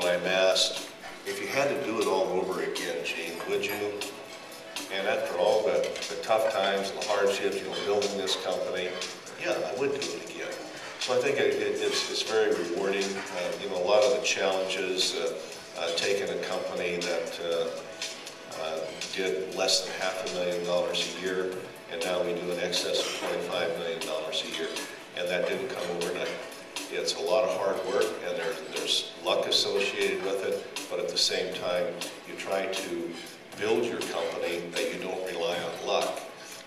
I'm asked, if you had to do it all over again, Gene, would you? And after all the tough times, the hardships, building this company, yeah, I would do it again. So I think it's very rewarding. A lot of the challenges, taking a company that did less than $500,000 a year, and now we do in excess of $25 million a year, and that didn't come overnight. It's a lot of hard work, and there's luck associated with it, but at the same time, you try to build your company that you don't rely on luck.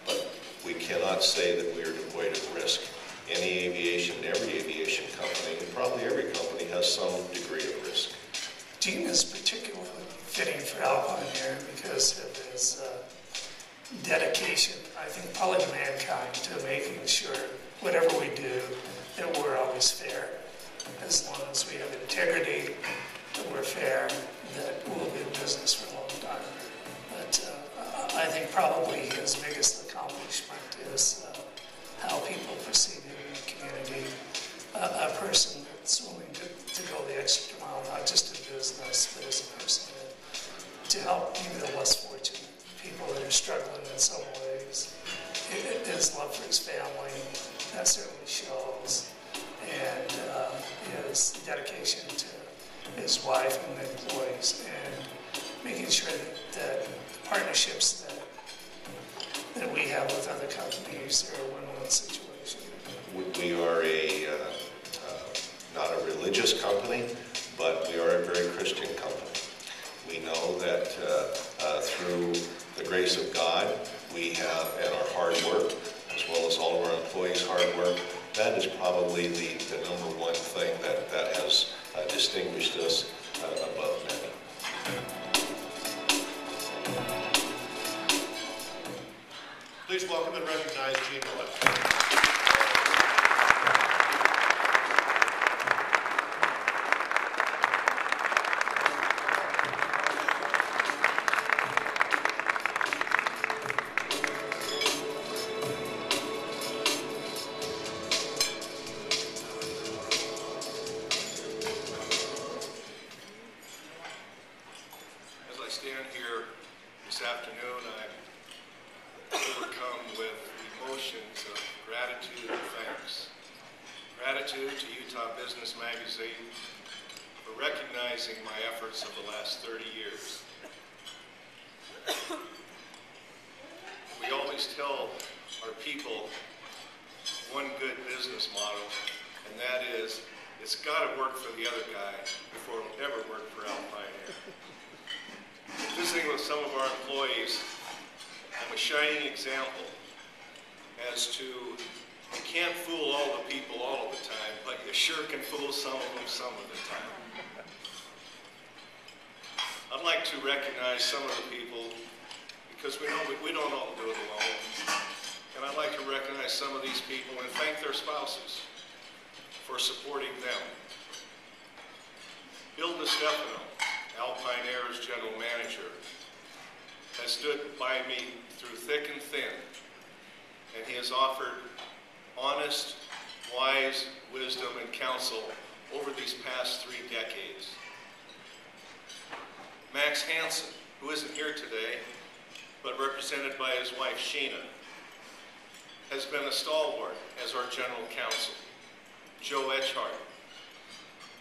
But we cannot say that we are devoid of risk. Every aviation company, and probably every company, has some degree of risk. Gene is particularly fitting for Alpine Air because of his dedication, I think, probably to mankind, to making sure whatever we do, that we're always fair. As long as we have integrity, that we're fair, that we'll be in business for a long time. But I think probably his biggest accomplishment is how people perceive him in the community. A person that's willing to go the extra mile, not just in business, but as a person to help even the less fortunate, people that are struggling in some ways. His love for his family, that certainly shows, and his dedication to his wife and the employees, and making sure that the partnerships that we have with other companies are a win-win situation. We are not a religious company, but we are a very Christian company. We know that through the grace of God, we have, and our hard work, as well as all of our employees' hard work, that is probably the number one thing that has distinguished us above many. Please welcome and recognize Gene Mallette. Stand here this afternoon, I'm overcome with emotions of gratitude and thanks. Gratitude to Utah Business Magazine for recognizing my efforts of the last 30 years. We always tell our people one good business model, and that is, it's got to work for the other guy before it'll ever work for Alpine Air. Visiting with some of our employees, I'm a shining example as to you can't fool all the people all of the time, but you sure can fool some of them some of the time. I'd like to recognize some of the people because we know we don't all do it alone. And I'd like to recognize some of these people and thank their spouses for supporting them. Bill DiStefano, Alpine Air's general manager, has stood by me through thick and thin, and he has offered honest, wise wisdom and counsel over these past 3 decades. Max Hansen, who isn't here today, but represented by his wife Sheena, has been a stalwart as our general counsel. Joe Etchhart,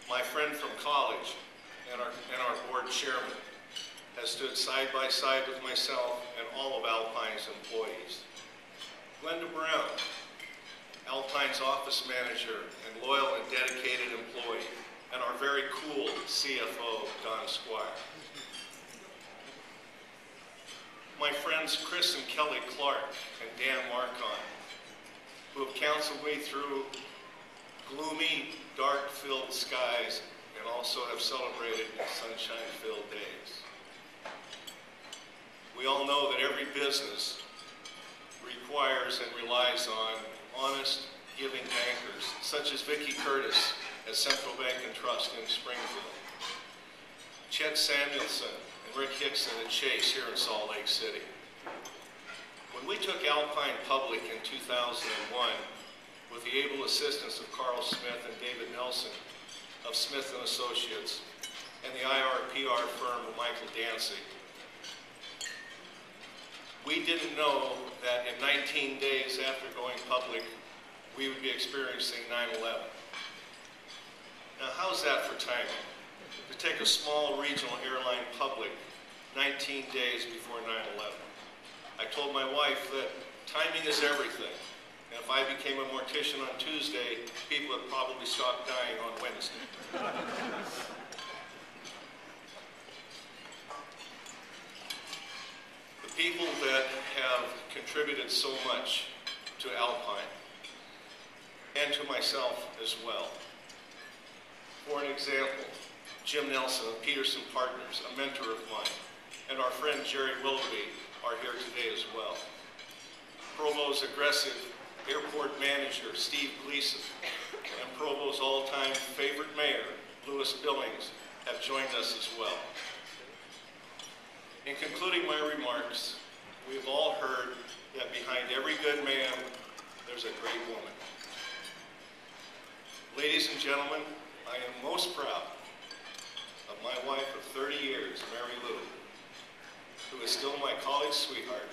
my friend from college, and our board chairman, has stood side by side with myself and all of Alpine's employees. Glenda Brown, Alpine's office manager and loyal and dedicated employee, and our very cool CFO, Don Squire. My friends Chris and Kelly Clark and Dan Marcon, who have counseled me through gloomy, dark-filled skies and also have celebrated sunshine-filled days. We all know that every business requires and relies on honest, giving bankers, such as Vicki Curtis at Central Bank and Trust in Springfield, Chet Samuelson and Rick Hickson at Chase here in Salt Lake City. When we took Alpine public in 2001, with the able assistance of Carl Smith and David Nelson of Smith & Associates, and the IR/PR firm of Michael Danzig. We didn't know that in 19 days after going public, we would be experiencing 9/11. Now, how's that for timing? To take a small regional airline public 19 days before 9/11. I told my wife that timing is everything. And if I became a mortician on Tuesday, people would probably stop dying on Wednesday. The people that have contributed so much to Alpine, and to myself as well. For an example, Jim Nelson of Peterson Partners, a mentor of mine, and our friend Jerry Willoughby are here today as well. Provo's aggressive airport manager, Steve Gleason, and Provo's all-time favorite mayor, Louis Billings, have joined us as well. In concluding my remarks, we've all heard that behind every good man, there's a great woman. Ladies and gentlemen, I am most proud of my wife of 30 years, Mary Lou, who is still my college sweetheart,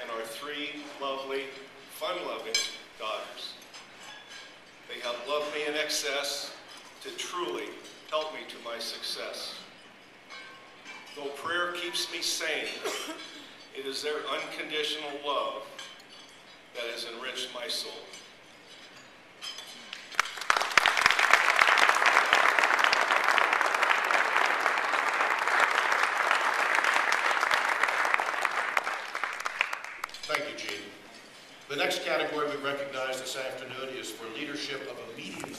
and our 3 lovely, fun-loving daughters. They have loved me in excess to truly help me to my success. Though prayer keeps me sane, it is their unconditional love that has enriched my soul. Thank you, Gene. The next category we recognize this afternoon is for leadership of a medium